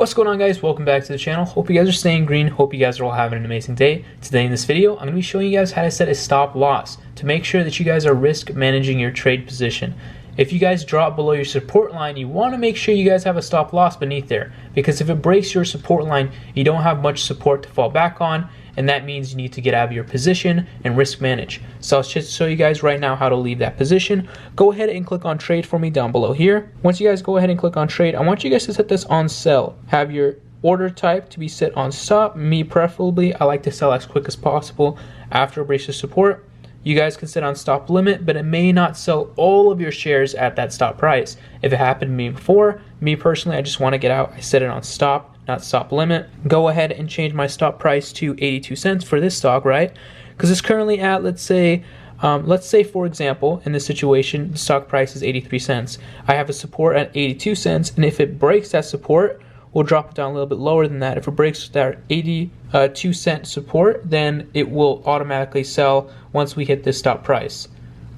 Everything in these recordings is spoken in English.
What's going on, guys? Welcome back to the channel. Hope you guys are staying green. Hope you guys are all having an amazing day. Today in this video, I'm going to be showing you guys how to set a stop loss to make sure that you guys are risk managing your trade position. If you guys drop below your support line, you want to make sure you guys have a stop loss beneath there, because if it breaks your support line, you don't have much support to fall back on, and that means you need to get out of your position and risk manage. So I'll just show you guys right now how to leave that position. Go ahead and click on trade for me down below here. Once you guys go ahead and click on trade, I want you guys to set this on sell. Have your order type to be set on stop. Me preferably, I like to sell as quick as possible after it breaks the support. You guys can set on stop limit, but it may not sell all of your shares at that stop price. If it happened to me before, me personally, I just want to get out. I set it on stop, not stop limit. Go ahead and change my stop price to 82 cents for this stock, right? Because it's currently at, let's say for example, in this situation, the stock price is 83 cents. I have a support at 82 cents, and if it breaks that support, we'll drop it down a little bit lower than that. If it breaks that 82 cent support, then it will automatically sell once we hit this stop price.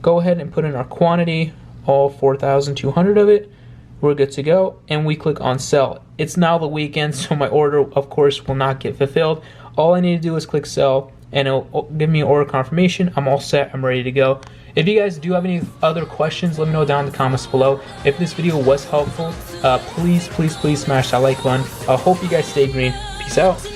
Go ahead and put in our quantity, all 4,200 of it. We're good to go, and we click on sell. It's now the weekend, so my order, of course, will not get fulfilled. All I need to do is click sell, and it'll give me an order confirmation. I'm all set. I'm ready to go. If you guys do have any other questions, let me know down in the comments below. If this video was helpful, please smash that like button. I hope you guys stay green. Peace out.